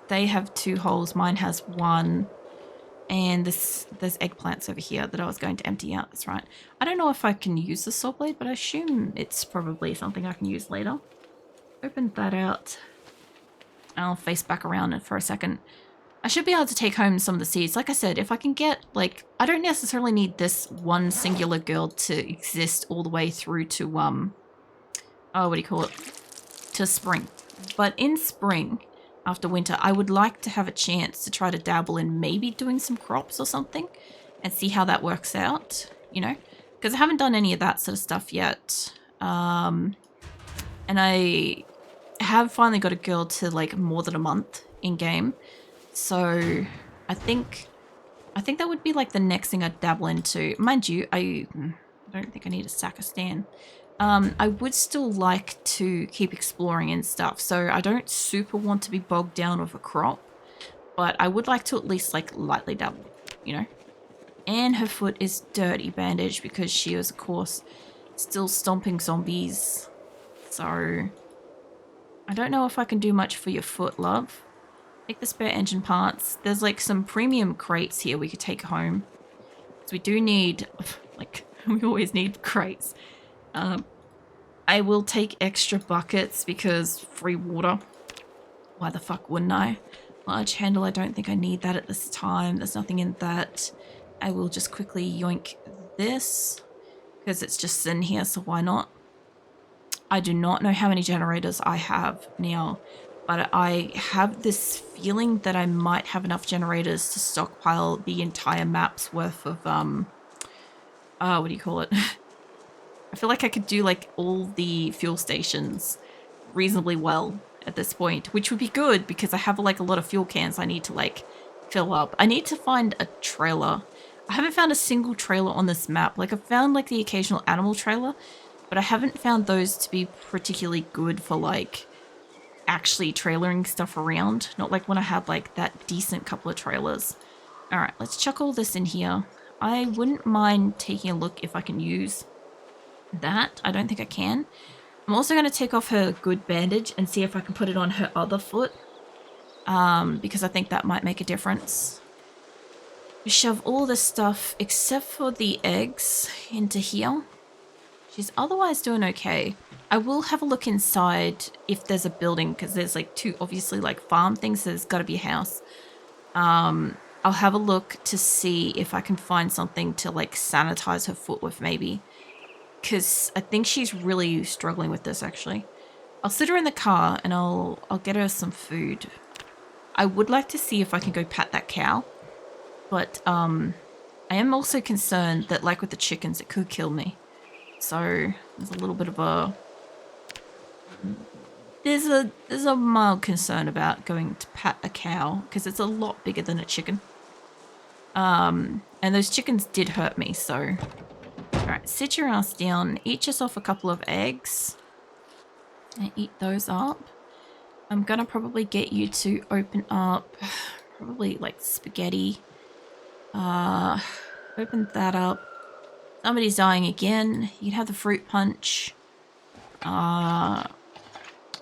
they have 2 holes. Mine has 1. And there's eggplants over here that I was going to empty out. That's right. I don't know if I can use the saw blade, but I assume it's probably something I can use later. Open that out. I'll face back around for a second. I should be able to take home some of the seeds. Like I said, if I can get, like, I don't necessarily need this one singular girl to exist all the way through to, what do you call it? To spring. But in spring, after winter, I would like to have a chance to try to dabble in maybe doing some crops or something and see how that works out, you know? Because I haven't done any of that sort of stuff yet. And I have finally got a girl to, like, more than a month in game. So I think that would be like the next thing I'd dabble into. Mind you, I don't think I need a sack of stand. I would still like to keep exploring and stuff, so I don't super want to be bogged down with a crop, but I would like to at least like lightly dabble, you know? And her foot is dirty bandaged because she is, of course, still stomping zombies. So I don't know if I can do much for your foot, love. Take the spare engine parts. There's like some premium crates here we could take home. So we do need, like, we always need crates. I will take extra buckets because free water. Why the fuck wouldn't I? Large handle, I don't think I need that at this time. There's nothing in that. I will just quickly yoink this because it's just in here, so why not? I do not know how many generators I have now, but I have this feeling that I might have enough generators to stockpile the entire map's worth of, what do you call it? I feel like I could do, like, all the fuel stations reasonably well at this point, which would be good because I have, like, a lot of fuel cans I need to, like, fill up. I need to find a trailer. I haven't found a single trailer on this map. Like, I've found, like, the occasional animal trailer, but I haven't found those to be particularly good for, like, actually trailering stuff around. Not like when I had, like, that decent couple of trailers. Alright, let's chuck all this in here. I wouldn't mind taking a look if I can use that. I don't think I can. I'm also going to take off her good bandage and see if I can put it on her other foot. Because I think that might make a difference. We shove all this stuff, except for the eggs, into here. She's otherwise doing okay. I will have a look inside if there's a building, because there's like 2 obviously like farm things, so there's got to be a house. I'll have a look to see if I can find something to like sanitize her foot with maybe. Because I think she's really struggling with this actually. I'll sit her in the car and I'll get her some food. I would like to see if I can go pat that cow. But I am also concerned that like with the chickens it could kill me. So there's a little bit of a there's a mild concern about going to pat a cow because it's a lot bigger than a chicken. And those chickens did hurt me, so alright, sit your ass down, eat yourself a couple of eggs and eat those up. I'm gonna probably get you to open up probably like spaghetti. Open that up. Somebody's dying again. You can have the fruit punch.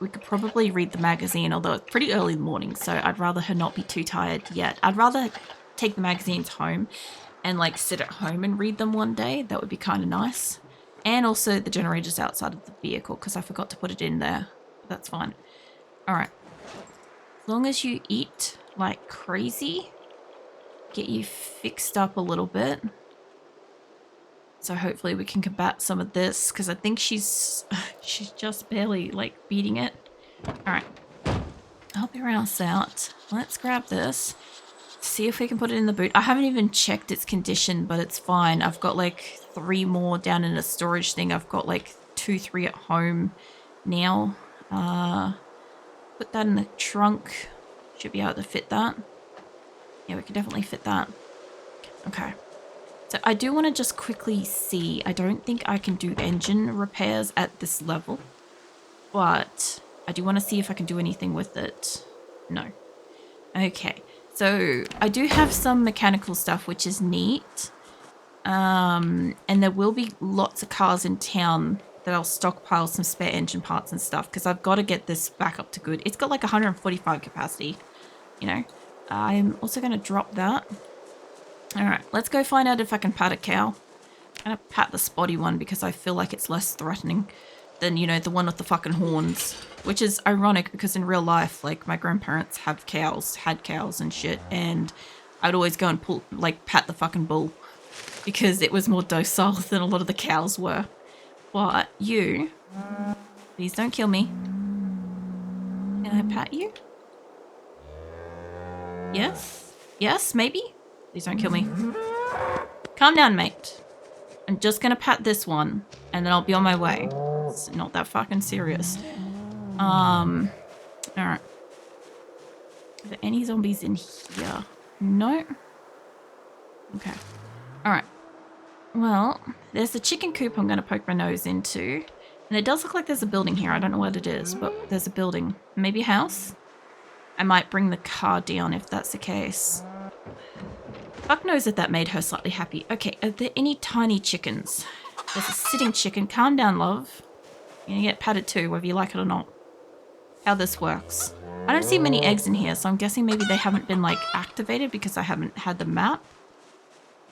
We could probably read the magazine, although it's pretty early in the morning, so I'd rather her not be too tired yet. I'd rather take the magazines home and like sit at home and read them one day. That would be kind of nice. And also the generator's outside of the vehicle because I forgot to put it in there. That's fine. Alright. As long as you eat like crazy, get you fixed up a little bit. So hopefully we can combat some of this because I think she's just barely like beating it. Alright. Help your ass out. Let's grab this. See if we can put it in the boot. I haven't even checked its condition, but it's fine. I've got like 3 more down in a storage thing. I've got like 2, 3 at home now. Put that in the trunk. Should be able to fit that. Yeah, we can definitely fit that. Okay. So I do want to just quickly see. I don't think I can do engine repairs at this level. But I do want to see if I can do anything with it. No. Okay. So I do have some mechanical stuff, which is neat. And there will be lots of cars in town that I'll stockpile some spare engine parts and stuff because I've got to get this back up to good. It's got like 145 capacity. you know. I'm also going to drop that. Alright, let's go find out if I can pat a cow. I'm going to pat the spotty one because I feel like it's less threatening than, you know, the one with the fucking horns. Which is ironic because in real life, like, my grandparents have cows, had cows and shit, and I'd always go and pull, like, pat the fucking bull because it was more docile than a lot of the cows were. But you, please don't kill me. Can I pat you? Yes? Yes, maybe? Please don't kill me. Calm down, mate. I'm just gonna pat this one, and then I'll be on my way. It's not that fucking serious. Alright. Are there any zombies in here? No? Okay. Alright. Well, there's the chicken coop I'm gonna poke my nose into. And it does look like there's a building here. I don't know what it is, but there's a building. Maybe a house? I might bring the car down if that's the case. Fuck knows that that made her slightly happy. Okay, are there any tiny chickens? There's a sitting chicken. Calm down, love. You're gonna get patted too, whether you like it or not. How this works. I don't see many eggs in here, so I'm guessing maybe they haven't been, like, activated because I haven't had the map.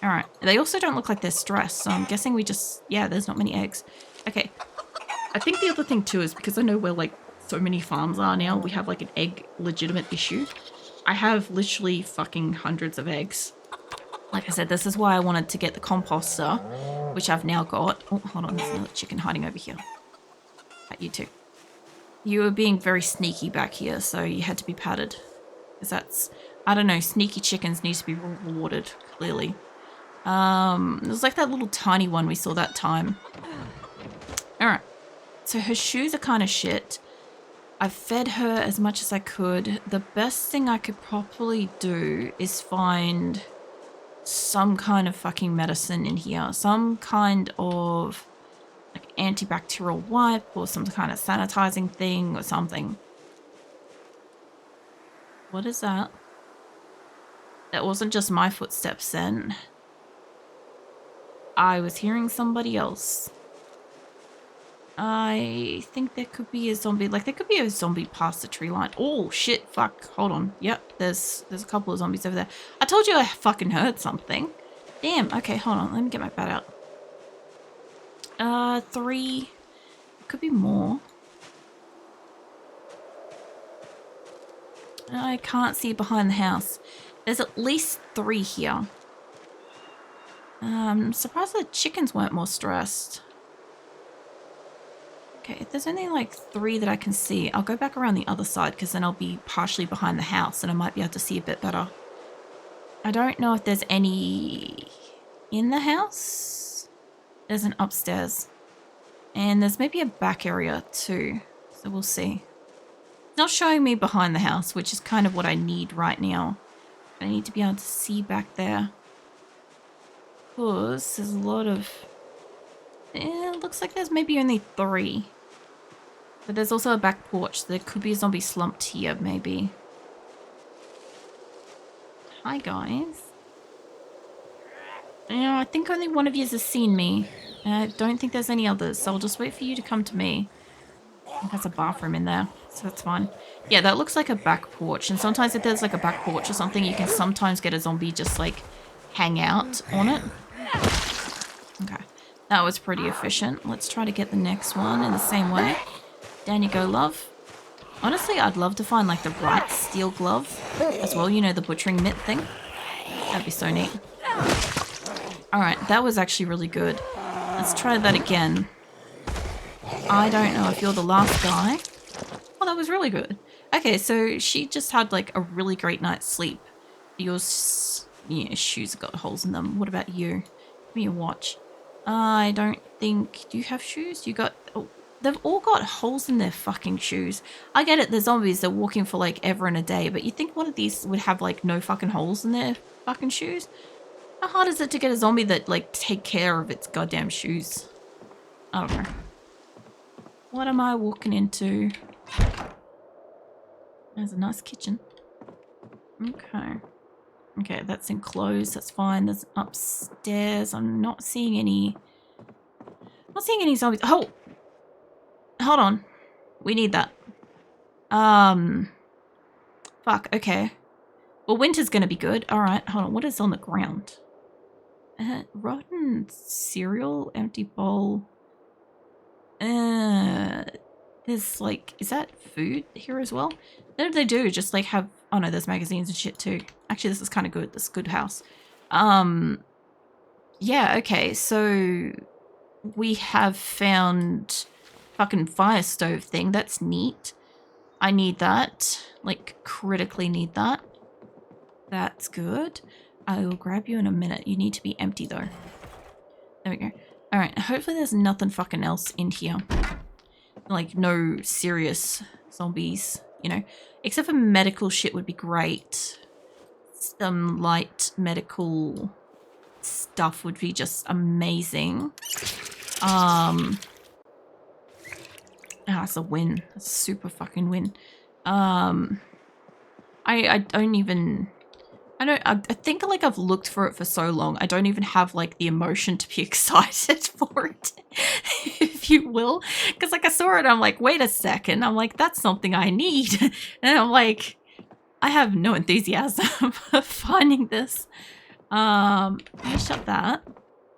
Alright. They also don't look like they're stressed, so I'm guessing we just... Yeah, there's not many eggs. Okay. I think the other thing too is because I know where, like, so many farms are now, we have, like, an egg legitimate issue. I have literally fucking hundreds of eggs. Like I said, this is why I wanted to get the composter, which I've now got. Oh, hold on, there's another chicken hiding over here. Pat you too. You were being very sneaky back here, so you had to be patted. Because that's, I don't know, sneaky chickens need to be rewarded, clearly. It was like that little tiny one we saw that time. Alright. So her shoes are kind of shit. I fed her as much as I could. The best thing I could probably do is find some kind of fucking medicine in here. Some kind of like antibacterial wipe or some kind of sanitizing thing or something. What is that? That wasn't just my footsteps then. I was hearing somebody else. I think there could be a zombie. Like, there could be a zombie past the tree line. Oh, shit. Fuck. Hold on. Yep. There's a couple of zombies over there. I told you I fucking heard something. Damn. Okay, hold on. Let me get my bat out. 3. Could be more. I can't see behind the house. There's at least 3 here. I'm surprised the chickens weren't more stressed. Okay, if there's only like 3 that I can see, I'll go back around the other side because then I'll be partially behind the house and I might be able to see a bit better. I don't know if there's any in the house. There's an upstairs. And there's maybe a back area too. So we'll see. It's not showing me behind the house, which is kind of what I need right now. I need to be able to see back there. Because there's a lot of... it looks like there's maybe only 3. But there's also a back porch. So there could be a zombie slumped here, maybe. Hi, guys. Yeah, I think only one of you has seen me. I don't think there's any others, so I'll just wait for you to come to me. I think there's a bathroom in there, so that's fine. Yeah, that looks like a back porch. And sometimes if there's like a back porch or something, you can sometimes get a zombie just like hang out on it. Okay. That was pretty efficient. Let's try to get the next one in the same way. Down you go, love. Honestly, I'd love to find like the right steel glove as well. You know, the butchering mitt thing. That'd be so neat. Alright, that was actually really good. Let's try that again. I don't know if you're the last guy. Oh, that was really good. Okay, so she just had like a really great night's sleep. Your yeah, shoes have got holes in them. What about you? Give me your watch. I don't think... do you have shoes? You got... oh, they've all got holes in their fucking shoes. I get it, they're zombies, they're walking for like ever and a day, but you think one of these would have like no fucking holes in their fucking shoes? How hard is it to get a zombie that like take care of its goddamn shoes? I don't know. What am I walking into? There's a nice kitchen. Okay. Okay, that's enclosed, that's fine. There's upstairs. I'm not seeing any... not seeing any zombies. Oh! Hold on. We need that. Fuck, okay. Well, winter's going to be good. All right, hold on. What is on the ground? Rotten cereal, empty bowl. There's like, is that food here as well? What did they do? Just like have, oh no, there's magazines and shit too. Actually, this is kind of good. This is a good house. Yeah, okay, so we have found fucking fire stove thing. That's neat. I need that. Like, critically need that. That's good. I will grab you in a minute. You need to be empty though. There we go. Alright, hopefully there's nothing fucking else in here. Like, no serious zombies, you know? Except for medical shit would be great. Some light medical stuff would be just amazing. It's a win. A super fucking win. I don't even... I think like I've looked for it for so long, I don't even have like the emotion to be excited for it, if you will. Because like I saw it, I'm like, wait a second. I'm like, that's something I need. And I'm like, I have no enthusiasm for finding this. Let me shut that.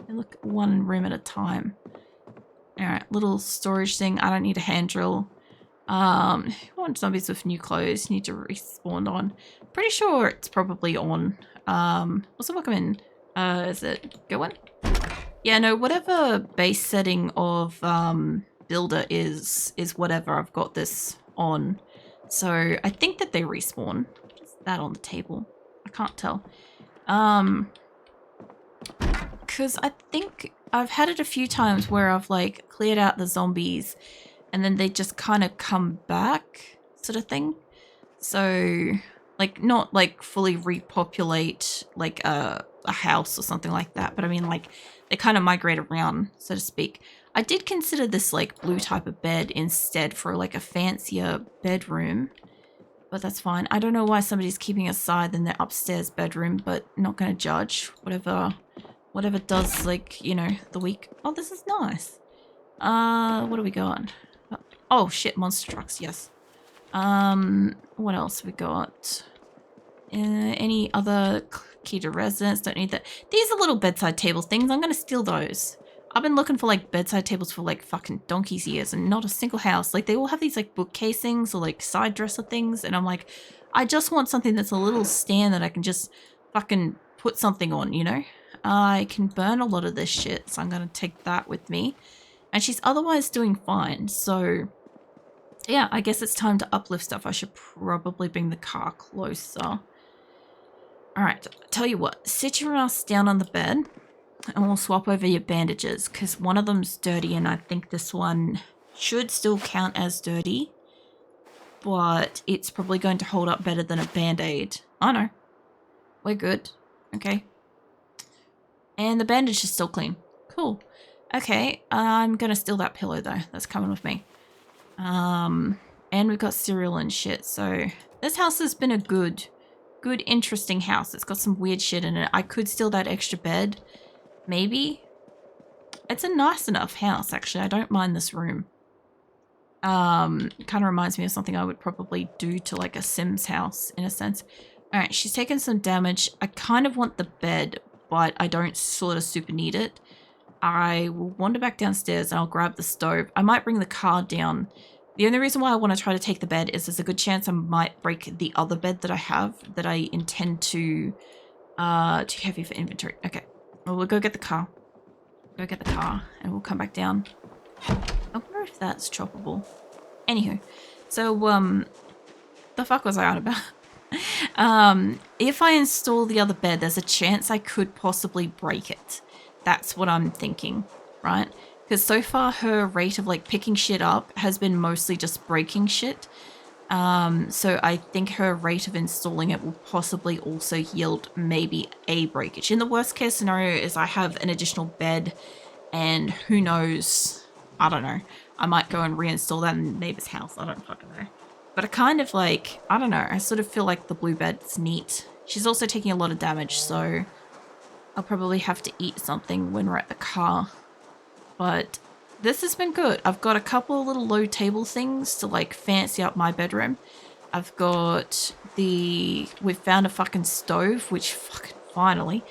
And look one room at a time. Alright, little storage thing. I don't need a hand drill. Who wants zombies with new clothes? Need to respawn on. Pretty sure it's probably on. What's the welcome in? Is it go one? Yeah, no, whatever base setting of builder is whatever. I've got this on. So I think that they respawn. What's that on the table? I can't tell. Because I think I've had it a few times where I've like cleared out the zombies and then they just kind of come back, sort of thing. So, like, not like fully repopulate like a house or something like that, but I mean like they kind of migrate around, so to speak. I did consider this like blue type of bed instead for like a fancier bedroom, but that's fine. I don't know why somebody's keeping aside in their upstairs bedroom, but not going to judge. Whatever does, like, you know, the week. Oh, this is nice. What do we got? Oh shit, monster trucks, yes. What else we got? Any other key to residence? Don't need that. These are little bedside table things. I'm gonna steal those. I've been looking for like bedside tables for like fucking donkey's years and not a single house. Like they all have these like book casings or like side dresser things, and I'm like, I just want something that's a little stand that I can just fucking put something on, you know? I can burn a lot of this shit, so I'm gonna take that with me. And she's otherwise doing fine, so yeah, I guess it's time to uplift stuff. I should probably bring the car closer. Alright, tell you what, sit your ass down on the bed and we'll swap over your bandages because one of them's dirty and I think this one should still count as dirty, but it's probably going to hold up better than a band-aid. Oh no, we're good. Okay. And the bandage is still clean. Cool. Okay, I'm gonna steal that pillow though. That's coming with me. And we've got cereal and shit, so this house has been a good, interesting house. It's got some weird shit in it. I could steal that extra bed, maybe. It's a nice enough house, actually. I don't mind this room. Kind of reminds me of something I would probably do to like a Sims house, in a sense. Alright, she's taken some damage. I kind of want the bed, but I don't sort of super need it. I will wander back downstairs and I'll grab the stove. I might bring the car down. The only reason why I want to try to take the bed is there's a good chance I might break the other bed that I have that I intend to, too heavy for inventory. Okay, well, we'll go get the car. Go get the car and we'll come back down. I wonder if that's choppable. Anywho, so, the fuck was I on about? If I install the other bed, there's a chance I could possibly break it. That's what I'm thinking, right? Because so far her rate of like picking shit up has been mostly just breaking shit. So I think her rate of installing it will possibly also yield maybe a breakage. In the worst case scenario is I have an additional bed and who knows, I don't know. I might go and reinstall that in the neighbor's house. I don't fucking know. But I kind of like, I don't know. I sort of feel like the blue bed's neat. She's also taking a lot of damage, so I'll probably have to eat something when we're at the car. But this has been good. I've got a couple of little low table things to like fancy up my bedroom. I've got we've found a fucking stove, which fucking finally.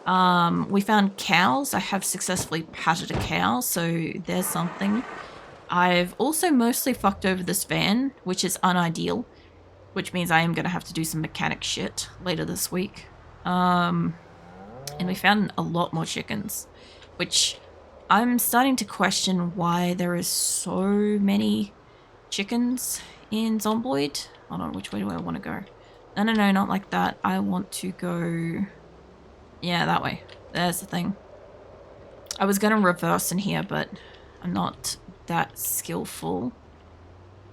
We found cows. I have successfully patted a cow, so there's something. I've also mostly fucked over this van, which is unideal, which means I am going to have to do some mechanic shit later this week. And we found a lot more chickens, which I'm starting to question why there is so many chickens in Zomboid. Hold on, which way do I want to go? No, no, no, not like that. I want to go... Yeah, that way. There's the thing. I was going to reverse in here, but I'm not that skillful.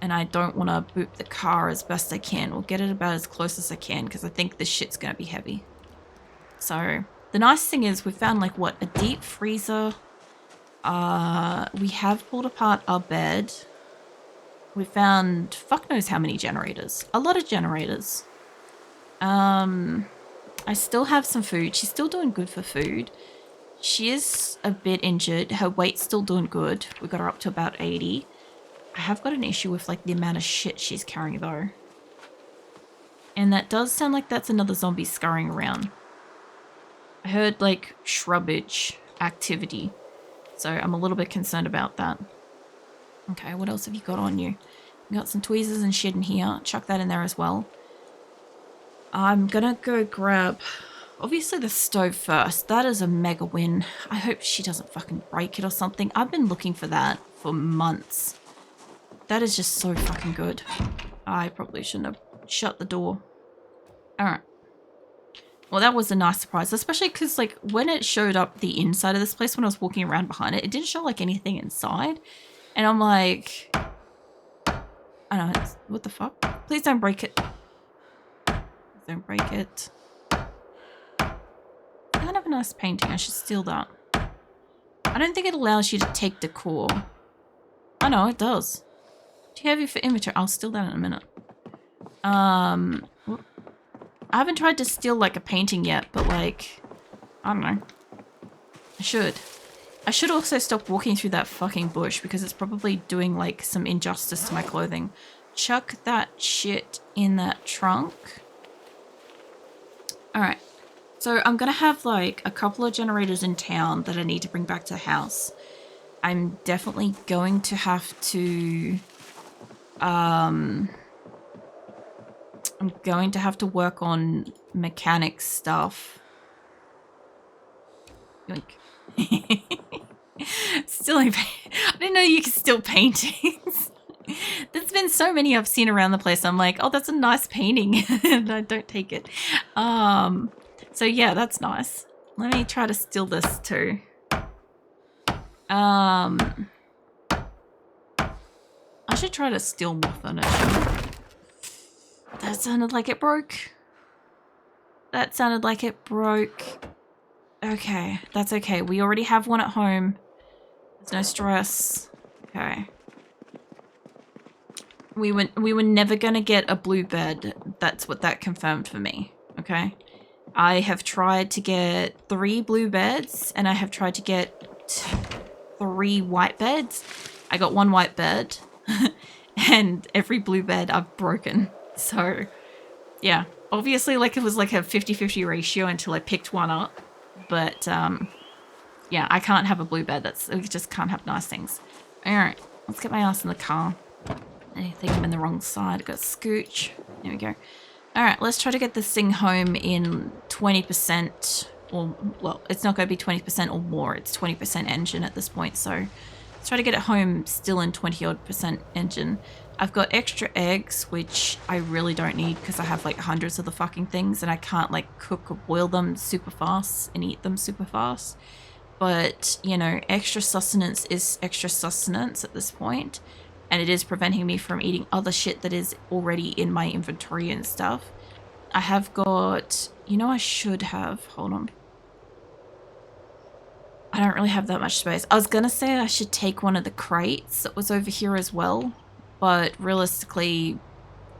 And I don't want to boot the car as best I can, or get it about as close as I can, because I think this shit's going to be heavy. So, the nice thing is we found, like, what, a deep freezer. We have pulled apart our bed. We found fuck knows how many generators. A lot of generators. I still have some food. She's still doing good for food. She is a bit injured. Her weight's still doing good. We got her up to about 80. I have got an issue with, like, the amount of shit she's carrying, though. And that does sound like that's another zombie scurrying around. I heard, like, shrubbage activity. So I'm a little bit concerned about that. Okay, what else have you got on you? You got some tweezers and shit in here. Chuck that in there as well. I'm gonna go grab, obviously, the stove first. That is a mega win. I hope she doesn't fucking break it or something. I've been looking for that for months. That is just so fucking good. I probably shouldn't have shut the door. Alright. Well, that was a nice surprise, especially because, like, when it showed up the inside of this place, when I was walking around behind it, it didn't show, like, anything inside. And I'm like... I don't know, what the fuck? Please don't break it. Don't break it. I don't have a nice painting. I should steal that. I don't think it allows you to take decor. Oh no, it does. Too heavy for inventory. I'll steal that in a minute. I haven't tried to steal like a painting yet, but like, I don't know. I should. I should also stop walking through that fucking bush because it's probably doing like some injustice to my clothing. Chuck that shit in that trunk. Alright, so I'm going to have like a couple of generators in town that I need to bring back to the house. I'm definitely going to have to, I'm going to have to work on mechanic stuff. Like, I didn't know you could steal paintings. There's been so many I've seen around the place. I'm like, oh, that's a nice painting. And I don't take it. So yeah, that's nice. Let me try to steal this too. I should try to steal more furniture. That sounded like it broke. That sounded like it broke. Okay, that's okay. We already have one at home. There's no stress. Okay. We were never gonna get a blue bed. That's what that confirmed for me. Okay. I have tried to get 3 blue beds and I have tried to get 3 white beds. I got 1 white bed and every blue bed I've broken. So yeah, obviously like it was like a 50-50 ratio until I picked one up. But yeah, I can't have a blue bed. We just can't have nice things. All right, let's get my ass in the car. I think I'm in the wrong side. I've got scooch. There we go. All right, let's try to get this thing home in 20% or, well, it's not going to be 20% or more. It's 20% engine at this point. So let's try to get it home still in 20-odd% engine. I've got extra eggs, which I really don't need because I have like hundreds of the fucking things and I can't like cook or boil them super fast and eat them super fast. But, you know, extra sustenance is extra sustenance at this point. And it is preventing me from eating other shit that is already in my inventory and stuff. I have got, you know, I should have, hold on. I don't really have that much space. I was going to say I should take one of the crates that was over here as well. But realistically,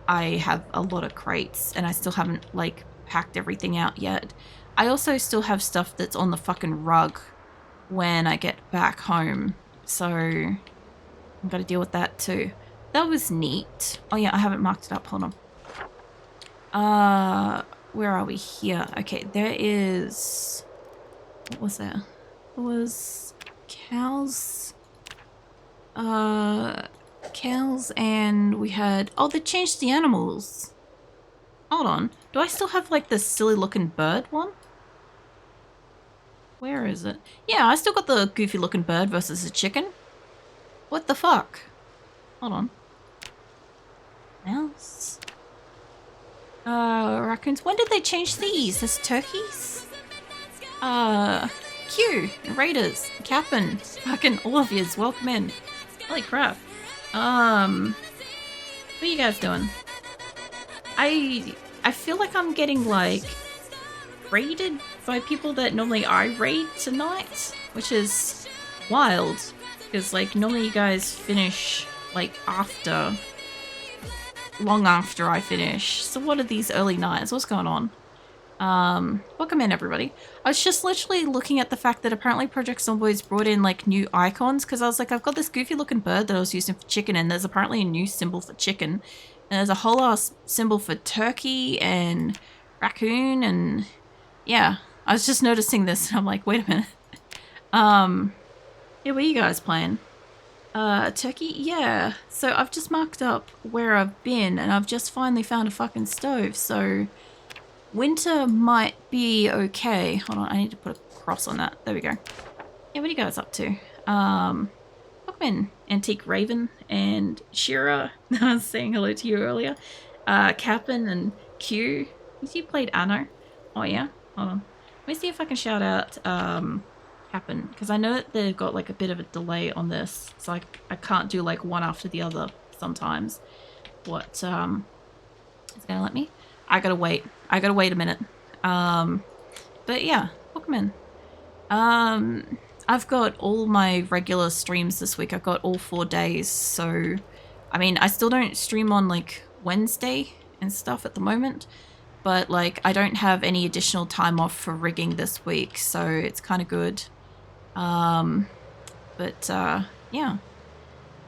I have a lot of crates and I still haven't like packed everything out yet. I also still have stuff that's on the fucking rug when I get back home. So I've got to deal with that too. That was neat. Oh yeah, I haven't marked it up. Hold on. Where are we here? Okay, there is... What was there? There was cows. Cows, and we had... Oh, they changed the animals. Hold on. Do I still have, like, the silly-looking bird one? Where is it? Yeah, I still got the goofy-looking bird versus a chicken. What the fuck? Hold on. Mouse. Raccoons. When did they change these? As turkeys? Q. Raiders. Captain. Fucking all of yous. Welcome in. Holy crap. What are you guys doing? I feel like I'm getting, like, raided by people that normally I raid tonight, which is wild. Because, like, normally you guys finish, like, long after I finish. So what are these early nights? What's going on? Welcome in, everybody. I was just literally looking at the fact that apparently Project Zomboid's brought in, like, new icons, because I was like, I've got this goofy looking bird that I was using for chicken, and there's apparently a new symbol for chicken. And there's a whole ass symbol for turkey and raccoon, and yeah, I was just noticing this, and I'm like, wait a minute. Yeah, what are you guys playing? Turkey? Yeah. So I've just marked up where I've been, and I've just finally found a fucking stove, so winter might be okay. Hold on, I need to put a cross on that. There we go. Yeah, what are you guys up to? Welcome in, Antique Raven and Shira. I was saying hello to you earlier. Cap'n and Q. You played Anno? Oh yeah? Hold on. Let me see if I can shout out Cap'n, because I know that they've got like a bit of a delay on this, so I can't do like one after the other sometimes. What is it gonna let me? I gotta wait a minute. But yeah, welcome in. I've got all my regular streams this week. I've got all 4 days, so I mean, I still don't stream on like Wednesday and stuff at the moment, but like I don't have any additional time off for rigging this week, so it's kind of good. Yeah,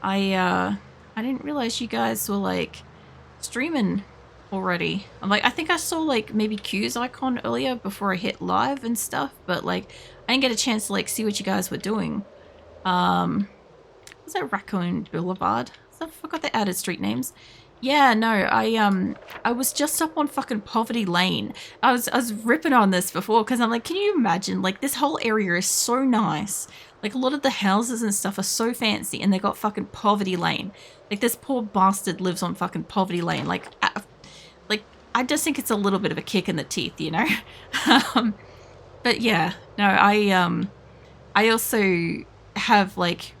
I didn't realize you guys were like streaming already. I'm like, I think I saw like maybe Q's icon earlier before I hit live and stuff, but like I didn't get a chance to like see what you guys were doing. Was that Raccoon Boulevard? I forgot they added street names. Yeah, no, I was just up on fucking Poverty Lane. I was ripping on this before because I'm like, can you imagine? Like, this whole area is so nice. Like, a lot of the houses and stuff are so fancy, and they got fucking Poverty Lane. Like, this poor bastard lives on fucking Poverty Lane. Like, I just think it's a little bit of a kick in the teeth, you know? But yeah, no, I also have, like,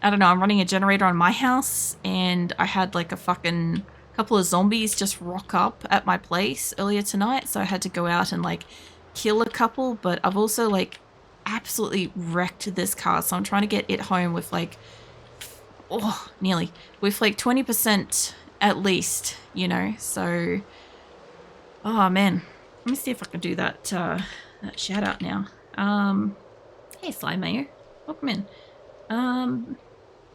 I don't know, I'm running a generator on my house, and I had like a fucking couple of zombies just rock up at my place earlier tonight, so I had to go out and like kill a couple, but I've also like absolutely wrecked this car, so I'm trying to get it home with like, oh, nearly, with like 20% at least, you know, so, oh man, let me see if I can do that, that shout out now. Hey Sly Mayo, welcome in.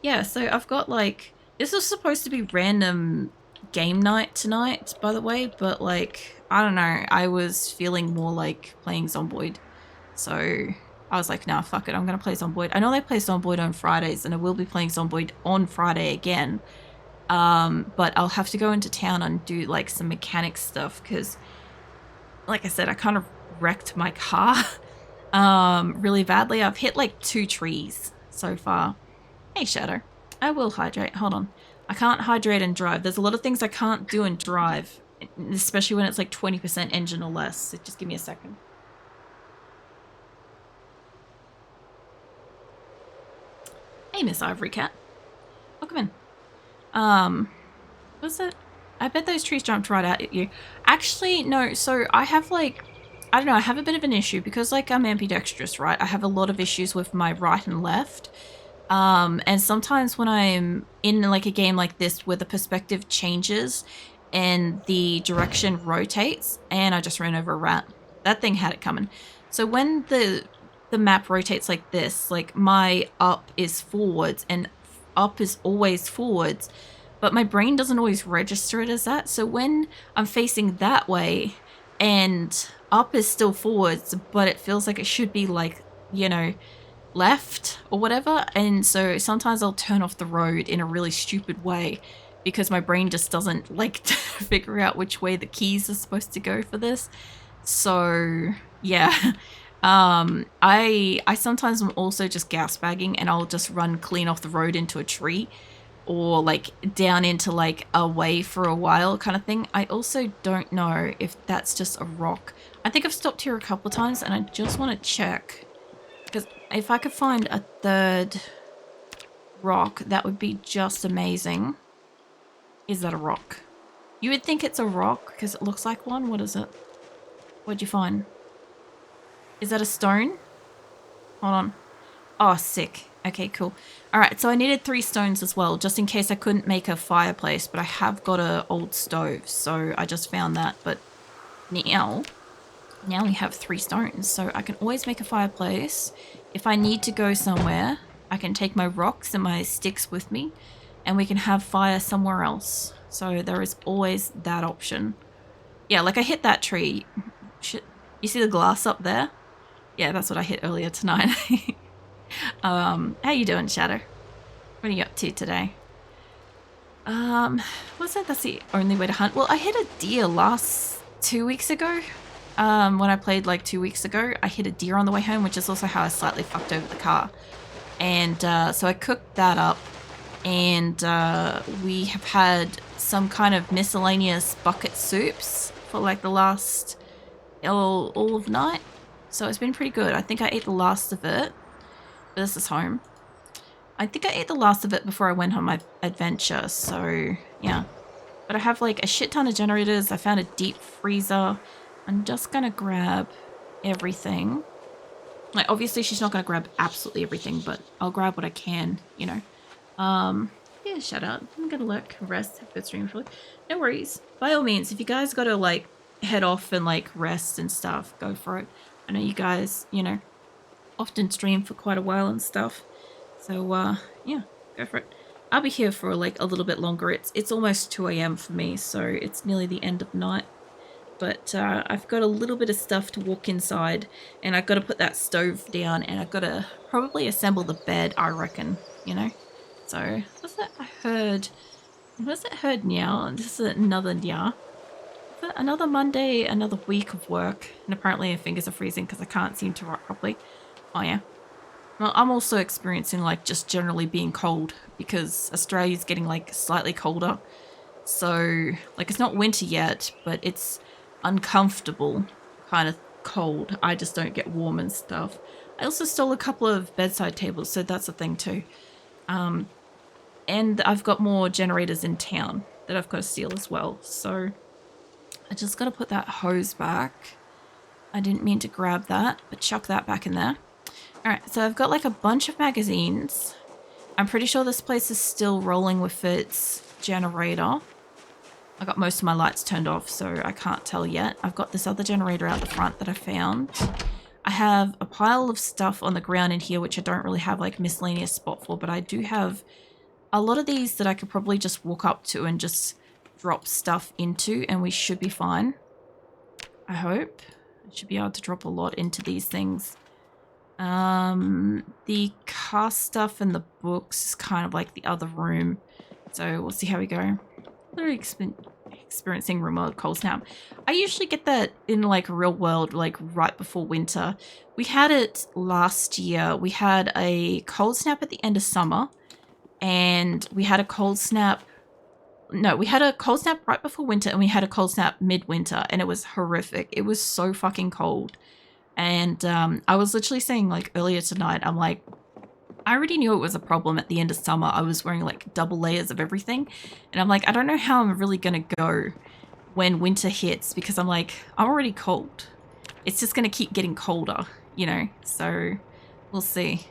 Yeah, so I've got like, this was supposed to be random game night tonight, by the way, but like, I don't know, I was feeling more like playing Zomboid. So I was like, nah, fuck it, I'm gonna play Zomboid. I know they play Zomboid on Fridays, and I will be playing Zomboid on Friday again. But I'll have to go into town and do like some mechanic stuff, because like I said, I kind of wrecked my car really badly. I've hit like 2 trees so far. Hey Shadow, I will hydrate. Hold on. I can't hydrate and drive. There's a lot of things I can't do and drive, especially when it's like 20% engine or less. So just give me a second. Hey Miss Ivory Cat. Welcome in. Was it? I bet those trees jumped right out at you. Actually, no. So I have like, I don't know, I have a bit of an issue because like I'm ambidextrous, right? I have a lot of issues with my right and left. And sometimes when I'm in like a game like this where the perspective changes and the direction rotates, and I just ran over a rat. That thing had it coming. So when the map rotates like this, like my up is forwards and up is always forwards, but my brain doesn't always register it as that. So when I'm facing that way and up is still forwards, but it feels like it should be like, you know, left or whatever. And so sometimes I'll turn off the road in a really stupid way because my brain just doesn't like to figure out which way the keys are supposed to go for this. So yeah. I sometimes am also just gas bagging and I'll just run clean off the road into a tree or like down into like away for a while kind of thing. I also don't know if that's just a rock. I think I've stopped here a couple of times and I just want to check because if I could find a third rock, that would be just amazing. Is that a rock? You would think it's a rock because it looks like one. What is it? What'd you find? Is that a stone? Hold on. Oh, sick. Okay, cool. All right, so I needed 3 stones as well, just in case I couldn't make a fireplace, but I have got an old stove, so I just found that. But now we have 3 stones, so I can always make a fireplace. If I need to go somewhere, I can take my rocks and my sticks with me, and we can have fire somewhere else. So there is always that option. Yeah, like I hit that tree. Shit. You see the glass up there? Yeah, that's what I hit earlier tonight. How you doing, Shadow? What are you up to today? What's that? That's the only way to hunt. Well, I hit a deer 2 weeks ago. When I played like 2 weeks ago, I hit a deer on the way home, which is also how I slightly fucked over the car. And so I cooked that up, and we have had some kind of miscellaneous bucket soups for like the last all of night. So it's been pretty good. I think I ate the last of it. But this is home. I think I ate the last of it before I went on my adventure. So yeah. But I have like a shit ton of generators. I found a deep freezer. I'm just gonna grab everything. Like obviously she's not gonna grab absolutely everything, but I'll grab what I can, you know. Yeah, shut up. I'm gonna look, rest, have a good stream for no worries. By all means, if you guys gotta like head off and like rest and stuff, go for it. I know you guys, you know, often stream for quite a while and stuff. So yeah, go for it. I'll be here for like a little bit longer. It's almost 2 a.m. for me, so it's nearly the end of night. But I've got a little bit of stuff to walk inside, and I've got to put that stove down, and I've got to probably assemble the bed, I reckon, you know. So what's that I heard? What's that heard now? This is another yeah. Another Monday, another week of work, and apparently my fingers are freezing because I can't seem to write properly. Oh yeah. Well, I'm also experiencing like just generally being cold because Australia's getting like slightly colder. So like it's not winter yet, but it's uncomfortable kind of cold. I just don't get warm and stuff. I also stole a couple of bedside tables, so that's a thing too. And I've got more generators in town that I've got to steal as well. So I just got to put that hose back. I didn't mean to grab that, but chuck that back in there. Alright, so I've got like a bunch of magazines. I'm pretty sure this place is still rolling with its generator. I got most of my lights turned off, so I can't tell yet. I've got this other generator out the front that I found. I have a pile of stuff on the ground in here, which I don't really have like miscellaneous spot for, but I do have a lot of these that I could probably just walk up to and just drop stuff into, and we should be fine. I hope. I should be able to drop a lot into these things. The car stuff and the books is kind of like the other room, so we'll see how we go. Literally experiencing remote cold snap. I usually get that in like real world, like right before winter. We had it last year. We had a cold snap at the end of summer, and we had a cold snap. No, we had a cold snap right before winter, and we had a cold snap midwinter, and it was horrific. It was so fucking cold. And I was literally saying like earlier tonight, I'm like, I already knew it was a problem at the end of summer. I was wearing like double layers of everything. And I'm like, I don't know how I'm really going to go when winter hits, because I'm like, I'm already cold. It's just going to keep getting colder, you know, so we'll see.